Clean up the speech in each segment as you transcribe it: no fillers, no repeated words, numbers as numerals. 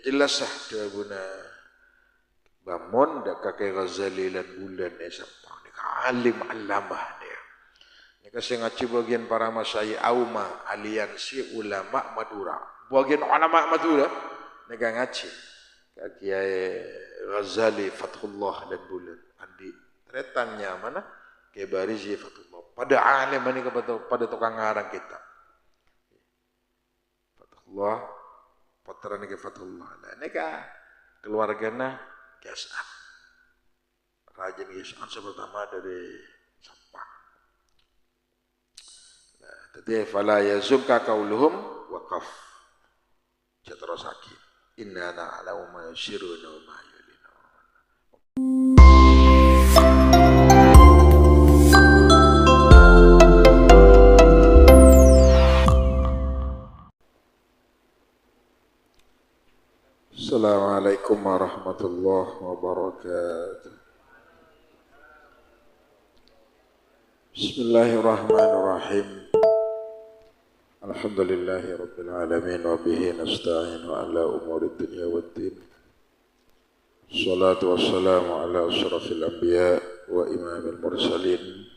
jelas lah dia guna bangun dak kakek Ghazali lan bulan ni sampah ni alim alamah dia. Ni kasih ngaji bagian para masyayikh Auma Aliansi Ulama Madura. Bagian ulama Madura ni kan ngaji. Kiai Ghazali Fathullah dan bulan. Andi tretannya mana? Kiai Barizi Fathullah. Pada alim ni pada tukang ngarang kitab. Fathullah Patra ni Fathullah. Nah, ni kan keluarganya Yas'an. Raja Yas'an pertama dari Sampang. Nah, tadi fala yazunka qauluhum waqaf. Terus lagi. Inna na'lamu ma yusirruna wa ma yu'linun. Assalamualaikum warahmatullahi wabarakatuh. Bismillahirrahmanirrahim. Alhamdulillahi rabbil alamin wa bihi nasta'in ala umuri dunya waddin. Salatu wassalamu ala asyrafil anbiya wa imamil mursalin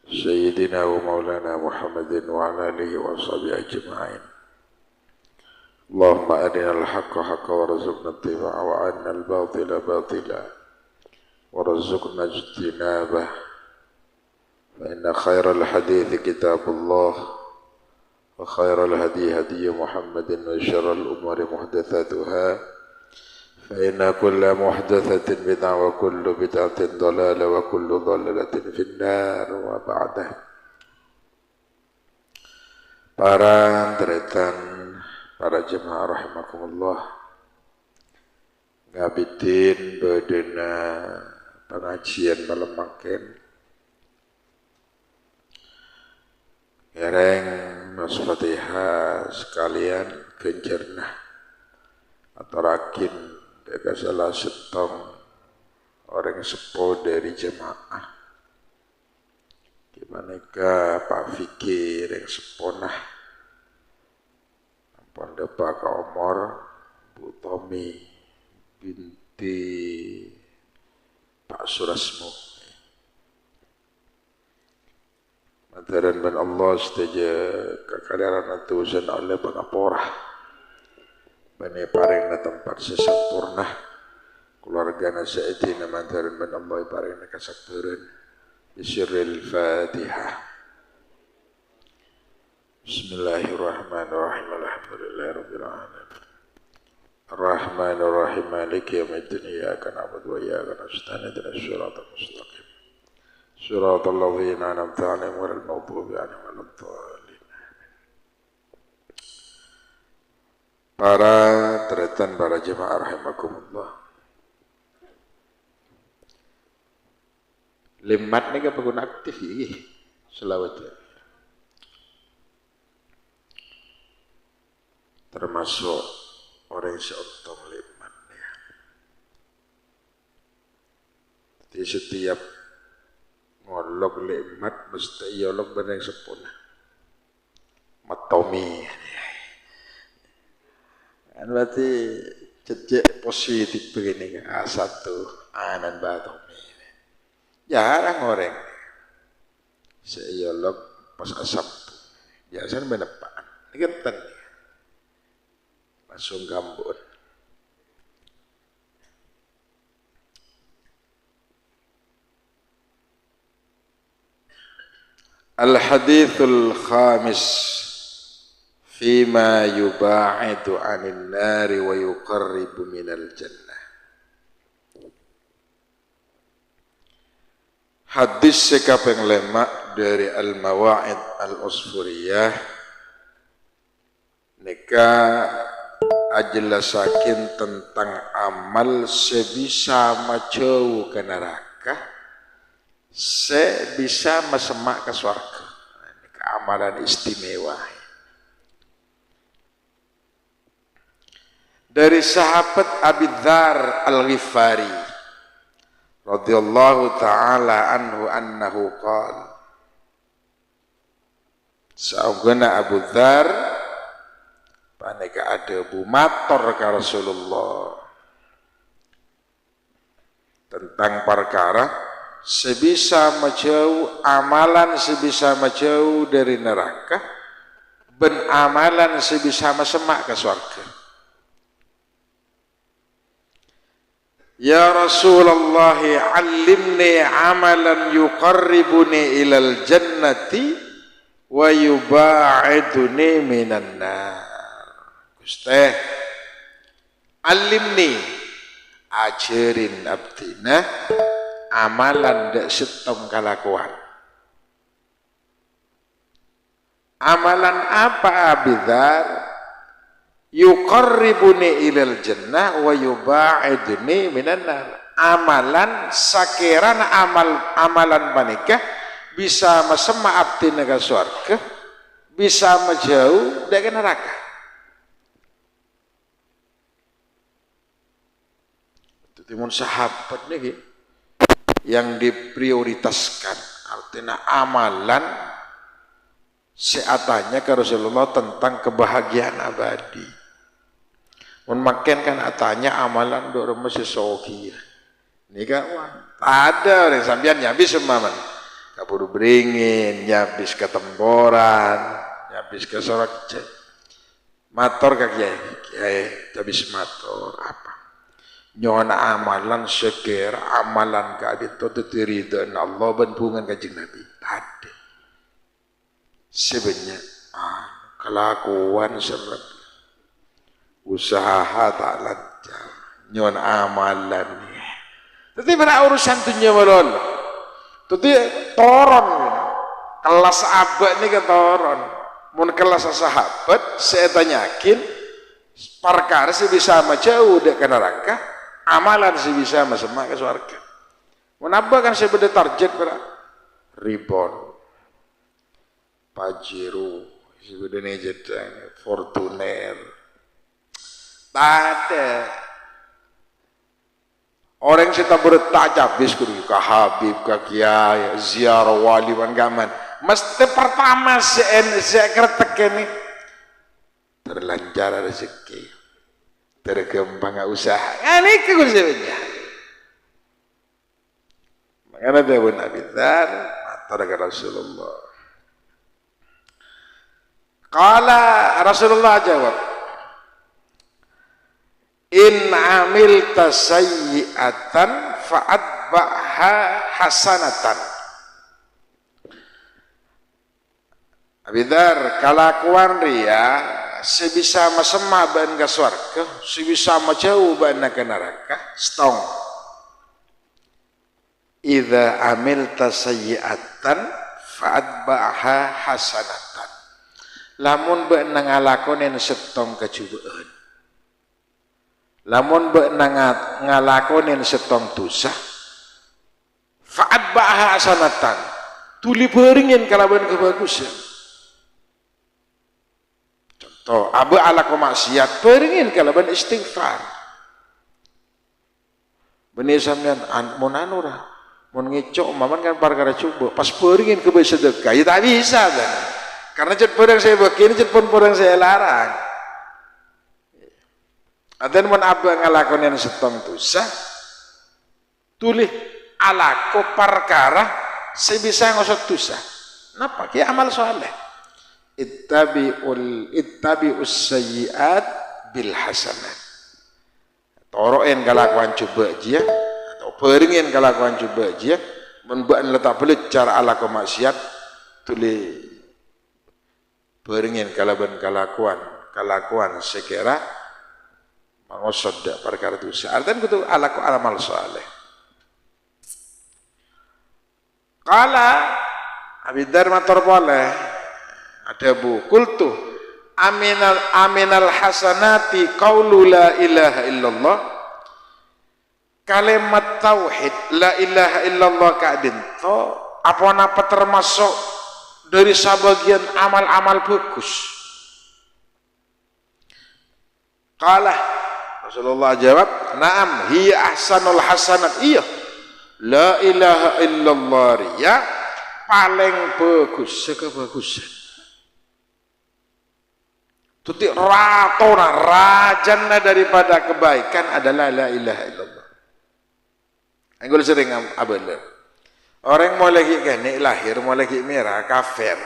Sayyidina wa maulana Muhammadin wa ala alihi wa sahbihi ajma'in. Allahumma arina al-haqqa haqqa warzuqna ittiba'a wa arina al-batila batila warzuqna ijtinabah. Fa inna khairal hadithi kitabullah wa khairal hadi hadi Muhammadin wa syarrul umuri muhdatsatuha fa inna kulla muhdatsatin bid'ah wa kullu bid'atin dhalalah wa kullu dhalalatin finnar wa ba'dah. Para tretan para jemaah rahimakumullah ngabidin bedena pengajian malam makin ngereng mas Fatihah sekalian genjernah atau rakin deka salah setong orang sepuh dari jemaah gimana Pak Fikir yang seponah Pondok Pak Omor, Bu Tomi binti Pak Surasmu. Mataran ban Allah setuju kekadaran atusan oleh pengaporah. Bani paring na tempat sesempurna. Keluarga nasaidina mataran ban Allah paring na kasakturan. Bisirril Fatihah. Bismillahirrahmanirrahim. Alhamdulillahirabbil alamin. Arrahmanirrahim. Maliki yaumiddin. Iyyaka na'budu wa iyyaka nasta'in. Ihdinas siratal mustaqim. Siratal ladzina an'amta 'alaihim ghairil maghdubi 'alaihim waladdallin. Para tretan para jemaah rahimakumullah. Limat ni ka pengguna aktif iki selawat. Termasuk orang yang seontong liman ya. Jadi setiap ngolok limat mesti yolok benar yang sempurna. Matomi. Kan berarti jejak positif begini kan. Satu anan batomi. Jarang orang. Saya yolok pas asap. Biasanya menepaan. Ini kan langsung gambut. Al-hadithul khamis fima yuba'idu 'anil nari wa yuqarribu minal jannah. Hadis sekapeng lemak dari Al-Mawa'id Al-Usfuriyah nika ajelasakin tentang amal sebisa majauh ke neraka, sebisa mesemak ke surga. Ini keamalan istimewa. Dari sahabat Abi Dzar Al-Ghifari radhiyallahu taala anhu annahu qala saugana Abu Dzar Paneka ada bu mator ka Rasulullah tentang perkara sebisa menjauh amalan sebisa menjauh dari neraka ben amalan sebisa mesemak ke surga. Ya Rasulullah, allimni amalan yuqarribuni ilal jannati wa yuba'iduni minan nar. Gusti, alimni, ajarin abdina amalan dak setong kalakuan. Amalan apa abidar? Yuqarribuni ilal jannah wa yuba'iduni minan nar. Amalan sakiran amalan panikah bisa mesema abdina ka surga, bisa menjauh dari neraka. Timun sahabat nih yang diprioritaskan artinya amalan seatanya ke Rasulullah tentang kebahagiaan abadi. Makin kan atanya amalan dorong masih soki. Ini kawan ada orang sambian nyabis semaman kaburu beringin nyabis ke temboran nyabis ke sorak mator kaki kiai nyabis mator apa nyon amalan syekir amalan kadit tu ridha Allah benpungan kajing Nabi ada sebenarnya kelakuan sebab usaha tak lancar nyon amalan tapi pada urusan dunia malol tapi toron kelas abad ni ke toron mun kelas sahabat saya tanyakin perkara sih bisa jauh dek ke neraka amalan sih bisa semak ke surga. Menambah kan saya beda target pada Ribon, Pajero, sebenarnya jadi Fortuner, ada orang yang kita bertajab biskuit ke Habib, ke Kiai, ziarah wali gaman. Mesti pertama saya kertek ini terlancar rezeki. Terkembang usaha. Ini kegusiannya. Makanya dia pun Nabi Dzar, matur ke Rasulullah. Qala Rasulullah jawab, in amilta sayyi'atan fa'atba'ha hasanatan. Nabi Dzar, kalakuan ria sebisa mesema ban ke surga, sebisa menjauh ban ke neraka, stong. Idza amilta sayyi'atan fa'atba'ha hasanatan. Lamun ban ngalakonen setong kecubaan. Lamun ban ngalakonen setong dosa, fa'atba'ha hasanatan. Tuli beringin kalaban kebagusan. Toh, abu ala ko maksiat, peringin kalaban istighfar. Benih sampean mun anu ra, mun ngicok maman kan perkara coba, pas peringin ke sedekah, ya tak bisa kan. Karena cet perang saya begini, cet pun perang saya larang. Adan mun abu ngalakonen setong dosa, tulih ala ko perkara sebisa ngosot dosa. Napa? Ki amal saleh. Ittabi'us sayyi'at bil hasanat. Toroen kalakuan coba dia atau peringin kalakuan coba dia membuat letak belit cara ala maksiat tuli peringin kalakuan sekira mangosod dak perkara dosa artian kudu ala amal saleh. Qala Abi Dzar matur boleh ada bu kultu aminal hasanati qaulu la ilaha illallah kalimat tauhid la ilaha illallah kadin to apa termasuk dari sebagian amal-amal bagus. Qala Rasulullah jawab na'am hiya ahsanul hasanat iya la ilaha illallah ya paling bagus sekebagusan. Tuti ratona rajana daripada kebaikan adalah la ilaha illallah. Aku sering abel. Orang mau lagi gini lahir mau lagi merah kafir,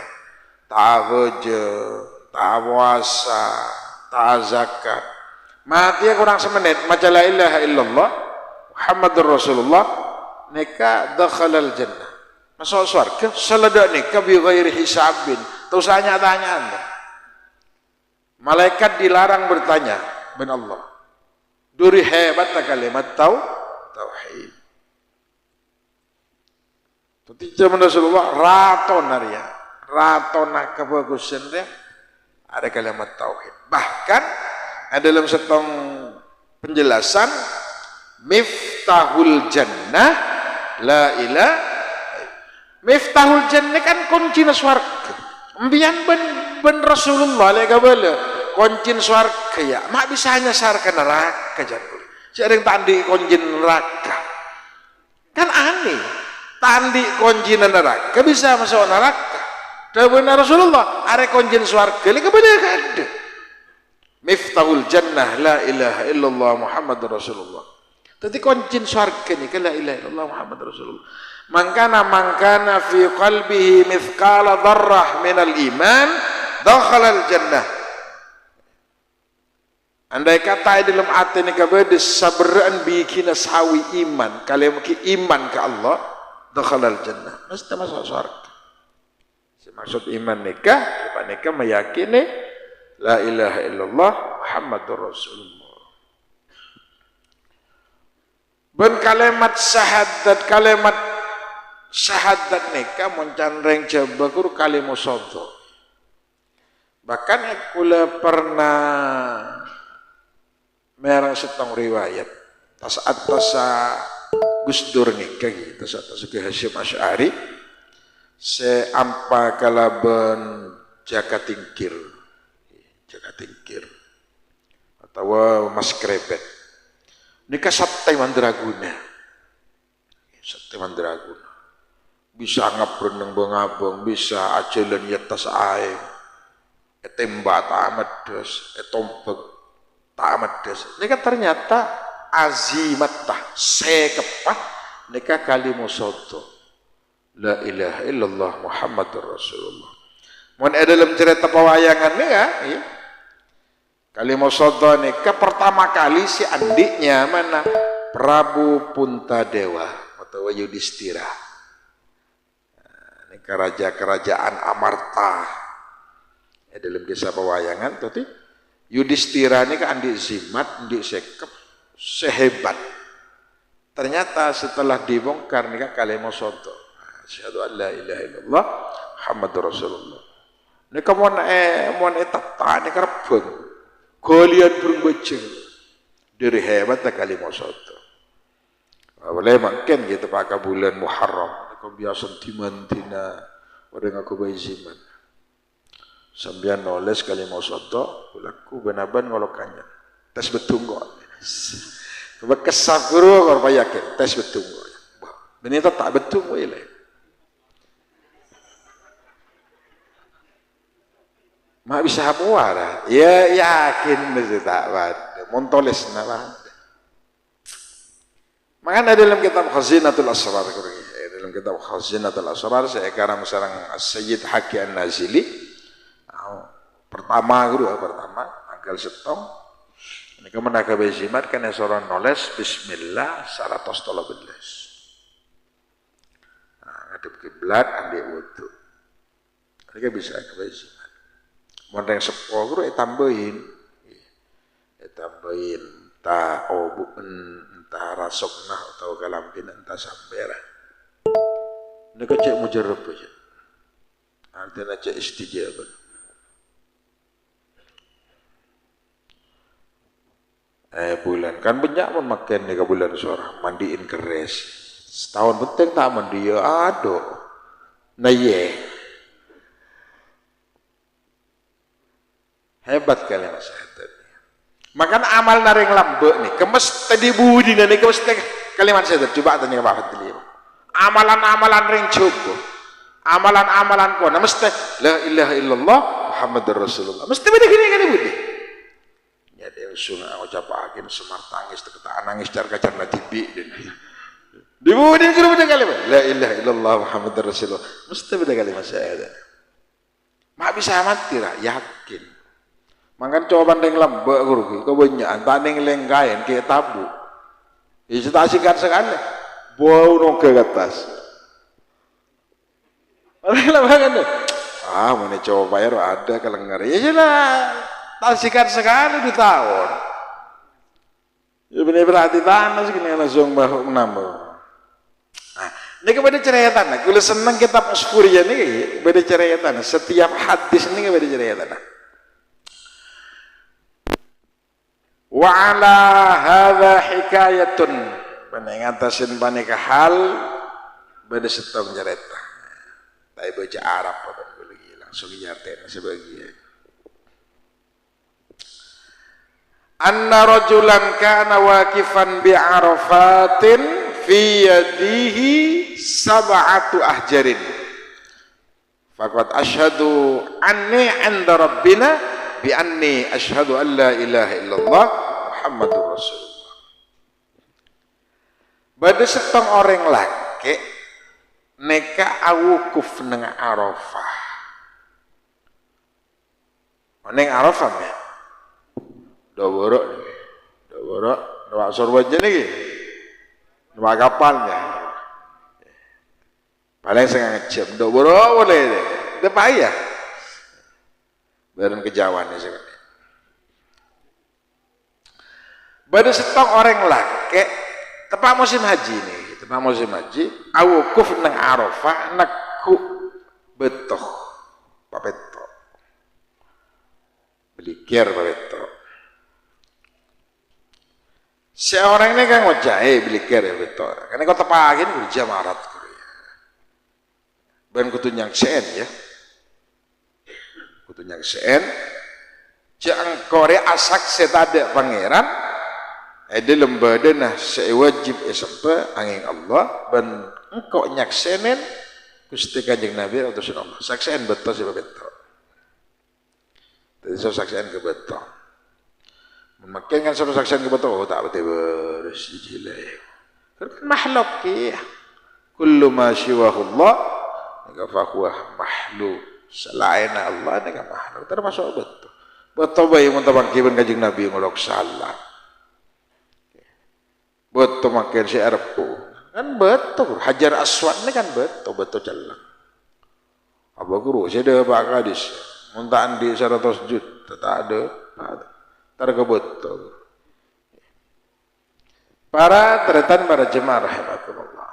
tak bejo, tak puasa, tak zakat. Mati kurang semenit maca la ilaha illallah Muhammadur Rasulullah nika dakhalal jannah. Masuk surga selada nika bi ghairi hisabin. Tuh tanya Anda. Malaikat dilarang bertanya ben Allah. Duri hebat kalimat tauhid. Tadi zaman Rasulullah ratonarya, ratona kebagusan dia ada kalimat tauhid. Bahkan dalam setong penjelasan miftahul jannah la ilaha. Miftahul jannah kan kunci swarga. Mbiyan ben Rasulullah lega bala kunci swarga ya. Mak bisa hanya sarka neraka jangan. Sering tandi kunci neraka. Kan aneh. Tandi kunci neraka bisa masuk neraka. Dawuh Rasulullah are kunci swarga lega bala ada. Miftahul jannah la ilaha illallah Muhammadur Rasulullah. Tadi kunci swarga ni la ilaha illallah Muhammadur Rasulullah. Mangkana fi qalbihi mithqala dzarrah minal iman dakhala al jannah. Andai kata di dalam hati ni kabeh sabraan bikina sawi iman, kalau iman ke Allah dakhala al jannah, mesti masuk surga. Maksud iman nikah meyakini la ilaha illallah Muhammadur Rasulullah. Ben kalimat syahadat nikah mencandreng jabakur kalimu sodo. Bahkan aku pernah merang setong riwayat tas atas Gus Dur nikah gitu atas ke Hasyim Asy'ari se ampa kalaben jaka tingkir atau mas krebet nikah Sate Mandraguna bisa ngabreneng bengabeng bisa ajelan yetas aing tembak tamat des tombek tamat des nika ternyata azimatah sekepah nika kalimu soto la ilaha illallah Muhammadur Rasulullah. Mun dalam cerita pewayangan nika kalimu soto nika pertama kali si adiknya mana Prabu Puntadewa atau Yudhistira. Kerajaan Amarta dalam kisah pewayangan tadi Yudhistira ini kan andi zimat andi sekep sehebat ternyata setelah dibongkar nih kalimat soto asyhadu an la ilaha illallah Muhammadur Rasulullah ini mon etata ini kerebeng golian burung bajing dari hebat kalimat soto boleh makin gitu pakai bulan Muharram kebiasaan timantina orang aku bayi ziman sambian noles kali mau soto pulaku benaban ngolokannya tes betunggo kesah guru kalau yakin tes betunggo benih tak betunggo ile mak bisa apa ya yakin mesti tak ada montoles nama makanya dalam kitab Khazinatul Asrar dalam kitab Khazinatul Asrar saya karang sareng Sayyid Haki An-Nazili pertama anggal setong ini kemen agawe zimat kan esoran noles bismillah 113 ngadep kiblat ambil wudu ini bisa agawe zimat mun yang sepo guru tambahin ta entah rasoknah atau kalampin entah sampera ini cek mujarab aja artinya cek istijabah bulan kan banyak memakai nih bulan seorang mandiin keres setahun penting tak mandi ya aduh nah ye hebat kalian sehat makanya amal naring lambek nih kemes tadi budi nih kemes kalian sehat coba tanya Pak Fadli amalan-amalan ring coba amalan-amalan kau mesti la ilaha illallah Muhammadur Rasulullah. Mesti beda gini kan ibu deh. Ya dia sungai ucapakin semar tangis teketaan nangis kacar na tibi dan dibudin kira beda kalimat. La ilaha illallah Muhammadur Rasulullah. Mesti beda kalimat saya. Mak bisa mati lah, yakin. Makan coba bandeng lembek guru, kau banyak tanding lengkain kayak tabu. Isitasikan sekali, bau nong ke atas. Orang kan mana coba bayar ada kalau ngeri. Ya sudah, tasikan sekali di tahun. Ya benar berarti tanah segini langsung bahu menambah. Ini kepada cerita nah, kalau senang kitab Usfuriyah ini beda cerita nah, setiap hadis ini beda cerita nah. Wa ala hadza hikayatun peningatasin panika hal beda setong cerita. Tapi baca Arab apa lagi langsung nyartain sebagian. Anna rajulan kana waqifan bi Arafatin fi yadihi sab'atu ahjarin faqad asyhadu anni 'inda rabbina bi anni asyhadu an la ilaha illallah Muhammadur Rasulullah. Bade setong orang laki neka awukuf nang Arafah. Neng Arafah ya. Dawara dawak sorban niki. Dua kapalnya. Paling setengah jam. Dawara boleh deh. Itu payah. Bareng kejawan nih sebenarnya. Pada setong orang laki tepat musim haji nih. Tepat musim haji. Awukuf nang Arafah naku betoh. Papeto. Belikir papeto. Seorang ini kan ngojai belikir ya betul. Karena kau tepagin kerja marat Korea. Ben kutunyang sen ya. Kutunyang sen. Jang Korea asak setade pangeran. Ada lembaga nah sewajib sampai angin Allah. Ben engkau nyaksenen Gusti Kanjeng Nabi atau Allah. Saksen betul sih betul. Jadi saksen ke betul. Makin kan suruh saksian ke betul, tak betul bersih jelek. Makhluk ya, kullu ma siwahullah, fahuwa makhluk. Selain Allah dengan makhluk termasuk betul. Betul bayi muntabang kiban Kanjeng Nabi ngolok salah. Betul makin si Arabku kan betul. Hajar Aswad ini kan betul jalan. Apa guru? Saya ada pak gadis. Muntaan di 100 juta tak ada. Terkebetul. Para jemaah rahimakumullah.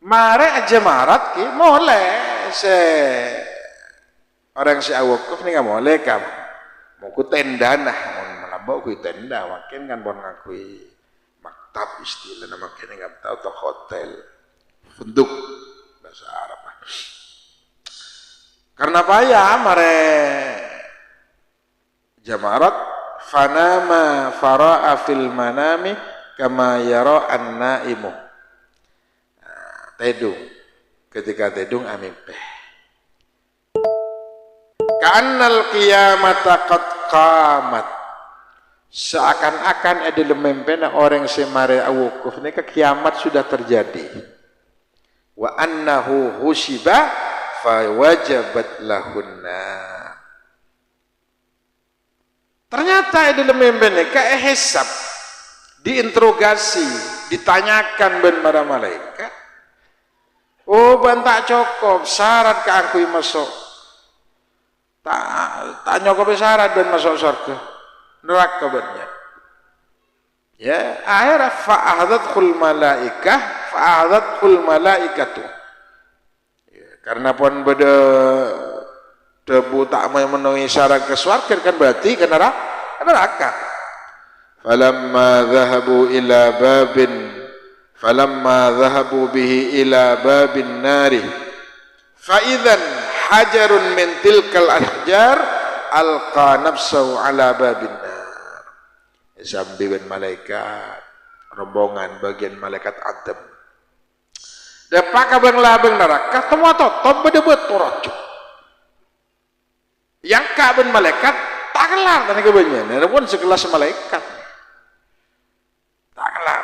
Mare jemaat ki boleh orang si awakuf ni kan boleh kam. Mau ku tenda nah, mau melambau ku tenda, makin kan bon ngakui maktab istilah nama makin enggak tahu atau hotel, funduk bahasa Arab. Karena apa ya mare jemaat fanama fara'a fil manami kama yara an-naimu. Tedung. Ketika tedung amimpe. Ka'annal qiyamata qad qamat. Seakan-akan ada lemempena orang semare awukuf ini kiamat sudah terjadi. Wa annahu husiba fa wajabat lahunna. Ternyata ada lemembene kayak hisab, diinterogasi, ditanyakan ben para malaikat. Oh, ban tak cukup syarat ke aku masuk. Tak nyokop syarat ben masuk surga. Neraka bennya. Ya, akhirnya fa'adzatul malaikatu. Ya, karena pun beda debu tak memenuhi syarat ke surga kan berarti ke neraka. Falamma dhahabu bihi ila babin nari fa idzan hajarun min tilkal ahjar alqa nafsahu ala babin nar. Sambil malaikat rombongan bagian malaikat Adam. Dapat kabang labang neraka temu atau beda betul. yang kaben malaikat tak kelar tadi kebanyakan. Ada pun sekelas malaikat tak kelar.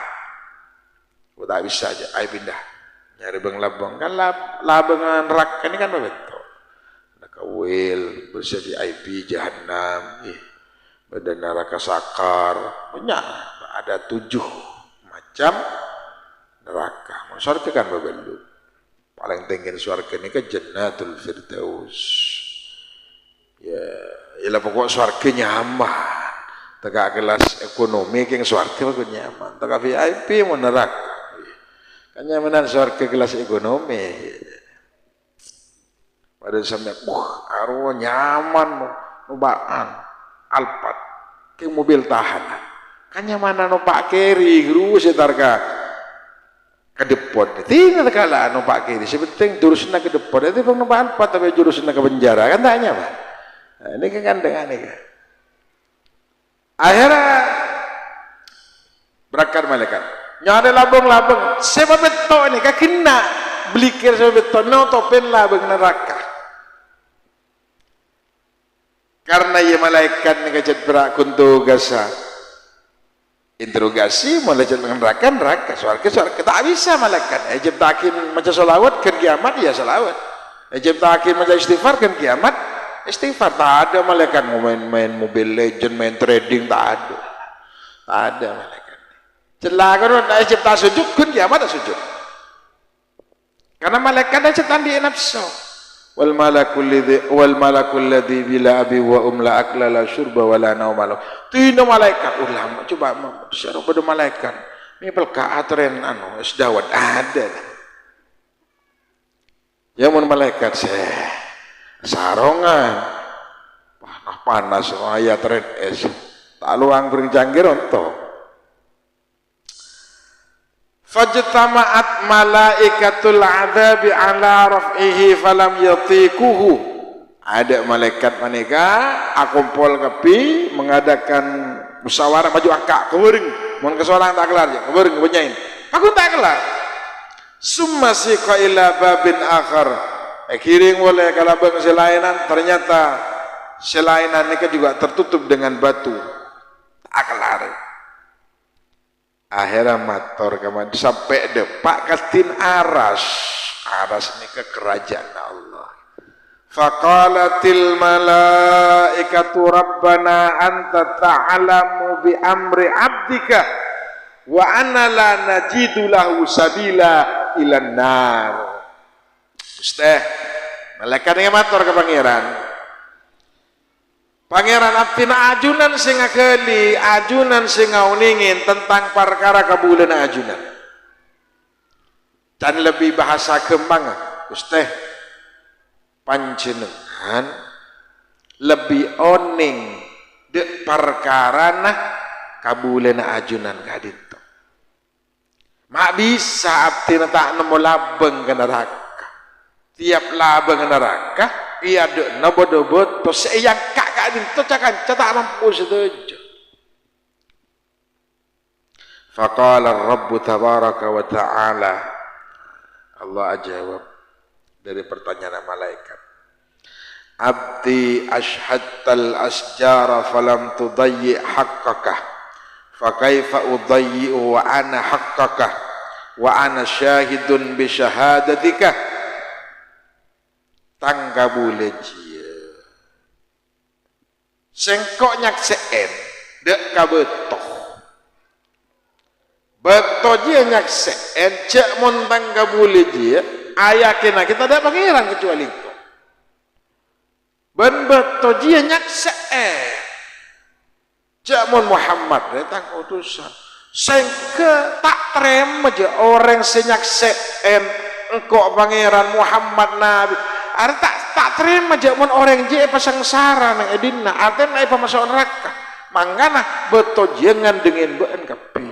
Kau tak bisa aja, ayo pindah. Nyari bang labang kan labangan neraka ini kan betul. Ada kawil bersih VIP Jahannam, badan neraka sakar, banyak. Ada 7 macam neraka. Surga kan berbeda. Paling tinggi surga ini kan Jannatul Firdaus. Ya, ialah pokok surga nyaman. Tegak kelas ekonomi yang surga pokok nyaman. Tegak VIP mau neraka. Kan nyamanan surga kelas ekonomi. Pada sampai, arwah nyaman, nubaan, Alphard, ke mobil tahanan. Kan nyamanan numpak kiri, guru setarga ke depan. Tinggal kala numpak kiri, sebenting jurusnya ke depan. Itu bang numpak Alphard tapi jurusnya ke penjara, kan tak nyaman. Nah, ini kan dengan ini. Akhirnya berangkat malaikat. Nyari labang-labang, sebab betul ini, kena belikir sebab betul, notopin labang neraka. Karena ia malaikat ni kecet berak kuntu gasa. Interogasi malaikat dengan neraka, suarga, tak bisa malaikat. Ejib takin macam salawat, kan kiamat, ya salawat. Ejib takin macam istighfar, kan kiamat, istighfar. Tak ada malaikat main Mobile Legend, main trading, tak ada. Tak ada malaikat. Celah kan ejib tak sujud, kan kiamat tak sujud. Karena malaikat ejib tandi nafsu. Wal malakul ladzi bila abi wa la akla la syurba wa la nauma lahu. Tino malaikat ulama coba syarah pada malaikat. Ini pelka atren sedawat ada. Ya mun malaikat sarongan. Panas ayat red es. Tak luang berjanggir untuk. Fajtama'at malaikatul adzabi ala raf'ihi falam yatikuhu. Ada malaikat maneka akumpul kepi mengadakan musyawarah maju akak keuring mun kesorangan tak kelar ya keuring benyain aku tak kelar summa siqa ila babin akhar kiring oleh kalabang selainan ternyata selainan ini juga tertutup dengan batu tak kelar. Akhirnya mator kemudian sampai depak katin aras ini ke kerajaan Allah. Faqalatil malaikatu rabbana anta ta'alamu bi amri abdika wa anna la najidu lahu sabila ilan nar. Ustaz, malaikat yang mator ke pangeran. Pangeran abdina ajunan sing ngakeli, ajunan sing ngauningin tentang perkara kabulan ajunan. Dan lebih bahasa kembang, Ustaz, panjenengan lebih oning de perkara nah kabulan ajunan kadito. Mak bisa abdina tak nemu labeng ke neraka. Tiap labeng ke neraka, ia de nabot-nabot, terus yang itu tak mampu setuju. Faqala Rabbu tabaraka wa ta'ala, Allah jawab dari pertanyaan malaikat. Abdi ashhadtal asjara falam tudayyi haqqaka fa kaifa udayyi'u wa ana haqqaka wa ana syahidun bi syahadatika. Tangga boleh sengkok nyakseen dek kabetoh beto dia nyakseen cek montang kabule dia ayakina kita ada pangeran kecuali itu ben beto dia nyakseen cek mon Muhammad datang utusan sengke tak terima aja orang senyakseen engkau pangeran Muhammad Nabi ada tak terima jaman orang je pasang sara nang edina artinya naik pemasok neraka mangana beto jangan dengan ben kapi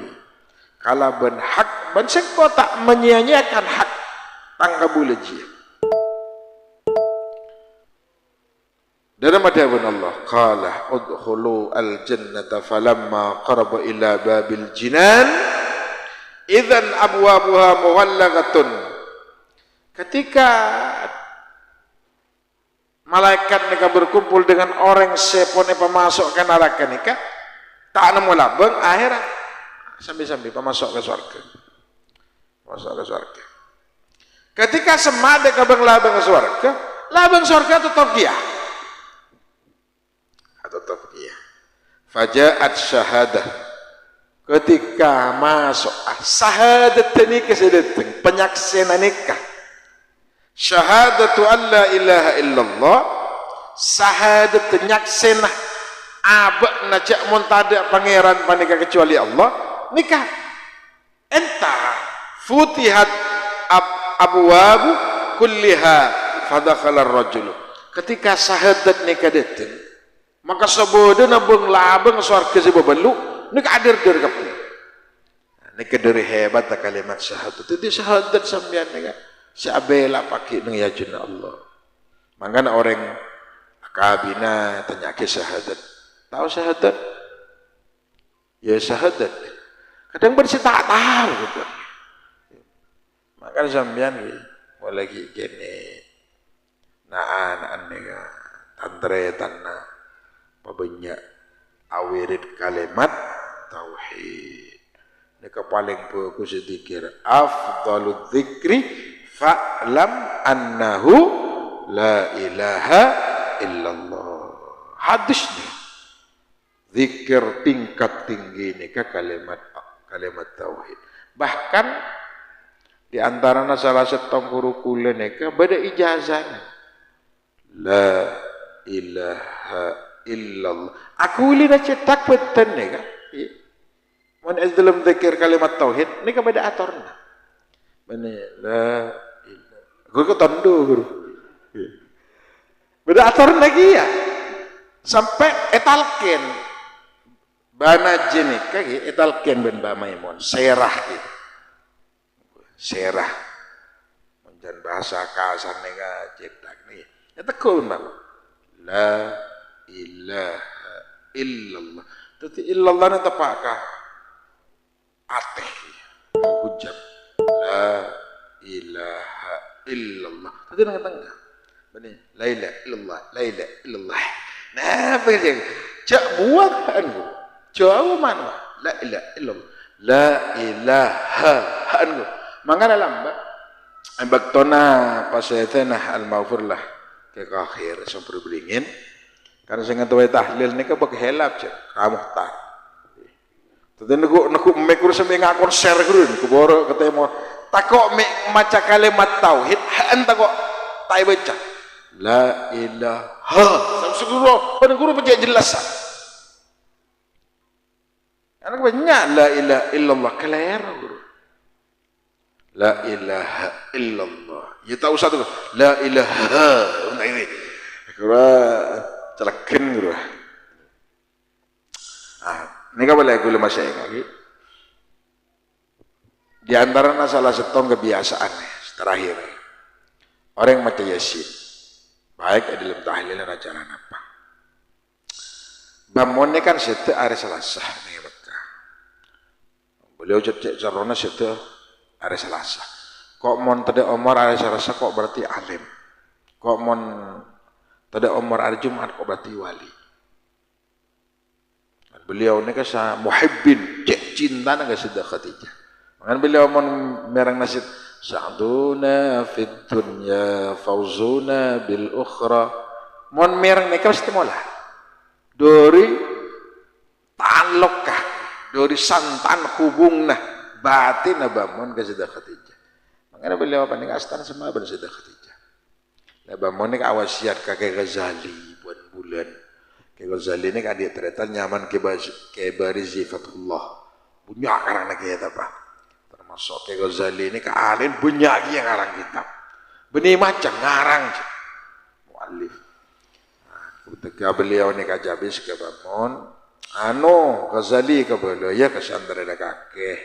kalau ben hak ben sengko tak menyia-nyiakan hak tangga boleh je dalam adabun Allah qala udkhulu al jannata falamma qaraba ila babil jinan idzan abwabuha mughallaqatun ketika malaikat nika berkumpul dengan orang sepone pemasok ke neraka nika tak nemu labeng akhirat sambil-sambil pemasok ke surga. Masuk ke surga. Ketika semade ke labeng ke surga, labeng surga tetap dia. Tetap dia. Fajaat syahadah. Ketika masuk syahadat nikah sedatang penyaksian nikah. Syahadatu an la ilaha illallah, syahadat penyaksian abak najak muntada pangeran panika kecuali Allah nikah. Entah futihat abwabu kulliha fadakhala ar-rajul. Ketika syahadat nikah datang, maka sebodana beung labeng surga sebabelu nika adir dir kabeh. Nika dari hebat kalimat syahadat. Itu syahadat sampean nika sabela pakai nang yajun Allah. Mangkana orang akabina tanya ke syahadat. Tahu syahadat? Ya syahadat. Kadang bersih tak tahu gitu. Maka sampean mau lagi gini. Nah nika tantre tanah pabanyak awirid kalimat tauhid. Nika paling bagus zikir. Afdalul dzikri fa'lam annahu la ilaha illallah. Hadis nih. Zikir tingkat tinggi nika kalimat tauhid. Bahkan di antaranya salah satu guru kula nika beda ijazah. La ilaha illallah. Aku lihat cetak beten nika. Mun dalam zikir kalimat tauhid nika beda atorna. Bene la ilaha. Guru ketondo guru. Beda ator lagi ya. Sampai etalken bana jenik kaki etalken ben ba maimun serah gitu. Serah. Menjan bahasa kasar nika cetak nih. Ya tekun bang. La ilaha illallah. Tapi illallah na tapaka ateh hujab. La ilaha illallah. Tadi nang tengah. Bani la ilaha illallah, la ilaha illallah. Nah, begitu. Cak buat anu. Jauh mana? La ilaha illallah. La ilaha anu. Mangana lamba. Ambaktona pasayatana al-maghfirlah ke akhir sampai belingin. Karena saya ngetahui tahlil ni kabak helap cak. Kamu tak. Tadi nak mekur sampai ngakon share kurun. Kuboro ketemu. Takok maca kalimat tauhid. Anta kok tak baca. La ilaha. Sampai guru. Pada guru baca jelas. Anak banyak la ilaha illallah keler guru. La ilaha illallah. Ya tahu satu. La ilaha. Untuk ini. Kira celakin guru. Ini kan boleh gula masih lagi. Di antara salah satu kebiasaan terakhir. Orang yang mati yasin. Baik dalam tahlilan ajaran apa. Bamonnya kan situ hari Selasa nih Mekah. Beliau cek carona situ hari Selasa. Kok mon tadi Omar hari Selasa kok berarti alim. Kok mon tadi Omar hari Jumat kok berarti wali. Beliau ni kasih muhibbin, cek cinta nak kasih dah Khadijah. Maka beliau mon merang nasib sa'duna fid dunya fauzuna bil ukhra. Mon merang ni kasih mola. Dari talokah, dari santan hubungna batin abamon kasih dah Khadijah. Maka beliau apa ni kastan semua kasih dah Khadijah. Abamon ni awasiat kakek Ghazali bulan. Ghazali ini kan dia ternyata nyaman kebari zifatullah. Banyak karang lagi ya apa? Termasuk Ghazali ini kealin banyak yang karang kitab. Benih macam ngarang muallif. Ketika beliau ini kajabis ke Bamon, Ghazali ke beliau ya kesandre dah kakek,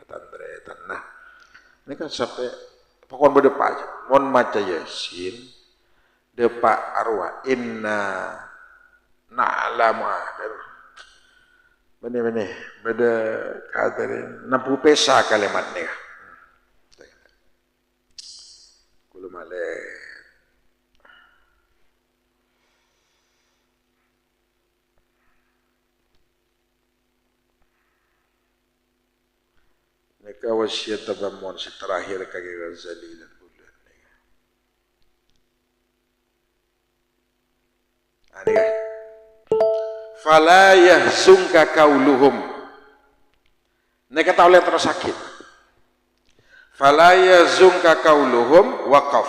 kesandre tanah. Ini kan sampai pokok berdepan. Mon maca Yasin, depak arwah inna na'lamu benih beda katarin 60 pesa kalimat ni kulo male Nika wasiat tabamon terakhir kaki Ghazali dan bulan nika. Nika. Fala yahzunka qauluhum. Nika tahu yang terus sakit. Fala yahzunka qauluhum waqaf.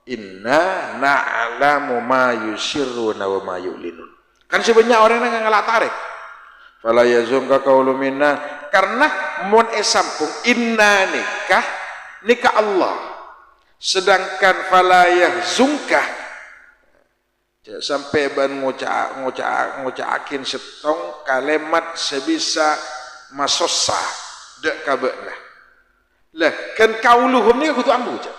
Inna na'lamu ma yusirruna wa ma yu'linun. Kan sebenarnya orang yang ngalak tarik. Fala yazunka qaulu minna, karena mun esampung inna nikah Allah, sedangkan fala yahzunka sampai ban ngucaakin setong kalimat sebisa masossa dek kabena lah kan kauluhum ni kudu ambu je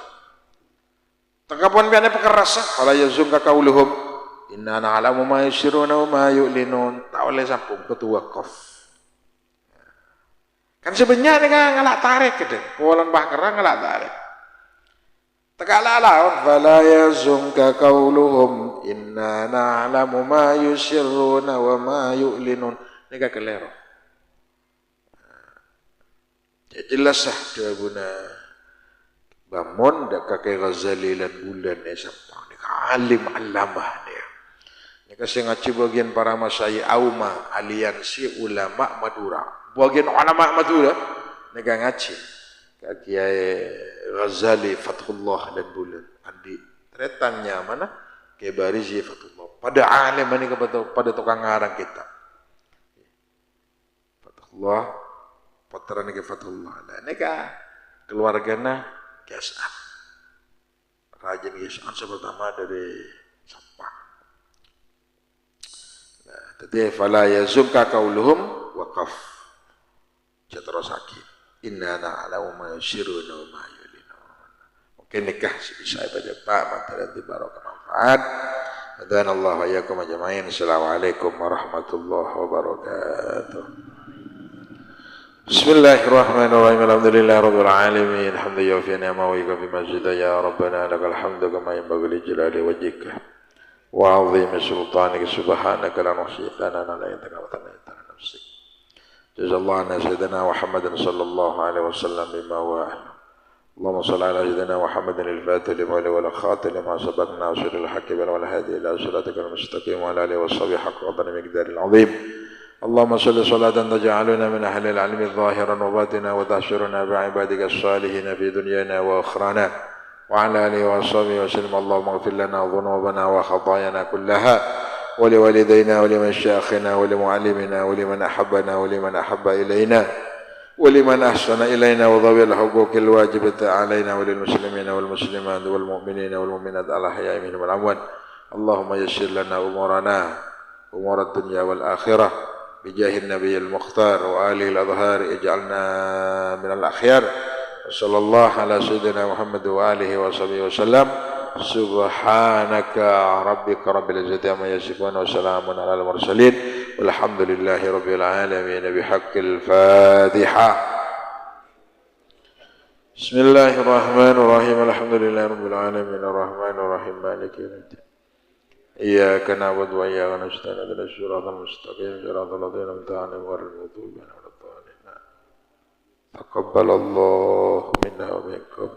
tanggapan biane pekerasa fala yazunka kauluhum inna na'lamu ma yusirruna wa ma yu'linun. Tak oleh sampung ketua wakaf. Kan sebenarnya ngalak tarik ke den. Kualan bahkara ngalak tarik. Tegaklah lawan fala yazunka qauluhum inna na'lamu ma yusirruna wa ma yu'linun. Nika kelero. Jelas sah dia guna Bamun dak kakek Ghazali lan bulan ni sampang nika alim alamah dia. Nika sing ngaji bagian para masyayikh Auma aliansi ulama Madura. Bagian ulama Madura nika ngaji Kiai Ghazali Fathullah dan bulan. Andi tretannya mana? Kiai Barizi Fathullah. Pada alim ini pada tukang ngarang kita. Fathullah, putra nika Fathullah. Nah nika keluargana Kias'an. Raja Kias'an pertama dari Sampang. Tadi fala yazunka qauluhum waqaf. Catrosaki. Inna na'lamu ma yusirruna wa ma yu'linun. Oke nikah bisa pada Pak materi di barokah manfaat. Adhan Allah wa iyyakum ajma'in. Assalamualaikum warahmatullahi wabarakatuh. Bismillahirrahmanirrahim. Alhamdulillahi rabbil alamin. Hamdan yuwaffi ni'amahu wa yukafi majidah ya rabbana lakal hamdu kama yanbaghi li jalali wajhika wa 'azimi sultanika subhanaka la nuhsi thanan 'alaika wa tanaita nafsik. Jazallahu anna sayyidina Muhammadan sallallahu alaihi wasallam bima huwa ahlu. Allahumma shalli ala sayyidina Muhammadin al-fatih lima wal khatim lima sabaqna sirrul haqqi wal hadi ila siratikal mustaqim wa ala alihi washabihi haqqa qadri miqdaril 'azim. اللهم صل صلاة تجعلنا من أهل العلم ظاهرا وباطنا وتحشرنا بعبادك الصالحين في دنيانا وأخرانا وعلى آله وصحبه وسلم. اللهم اغفر لنا ذنوبنا وخطايانا كلها ولوالدينا ولمن شيخنا ولمعلمنا ولمن أحبنا ولمن أحب إلينا ولمن أحسن إلينا وذوي الحقوق الواجبة علينا وللمسلمين والمسلمات والمؤمنين والمؤمنات الأحياء منهم والأموات. اللهم يسر لنا أمورنا أمور الدنيا والآخرة بجاه النبي المختار وآله الأظهار اجعلنا من الأخيار. وصلى الله على سيدنا محمد وآله وصحبه وسلم. سبحانك ربك رب العزة عما يصفون وسلام على المرسلين والحمد لله رب العالمين بحق الفاتحة. بسم الله الرحمن الرحيم. الحمد لله رب العالمين الرحمن الرحيم مالك يوم الدين. إياك نعبد وإياك نستعين اهدنا الصراط المستقيم صراط الذين أنعمت عليهم غير المغضوب عليهم ولا الضالين. تقبل الله منا ومنكم.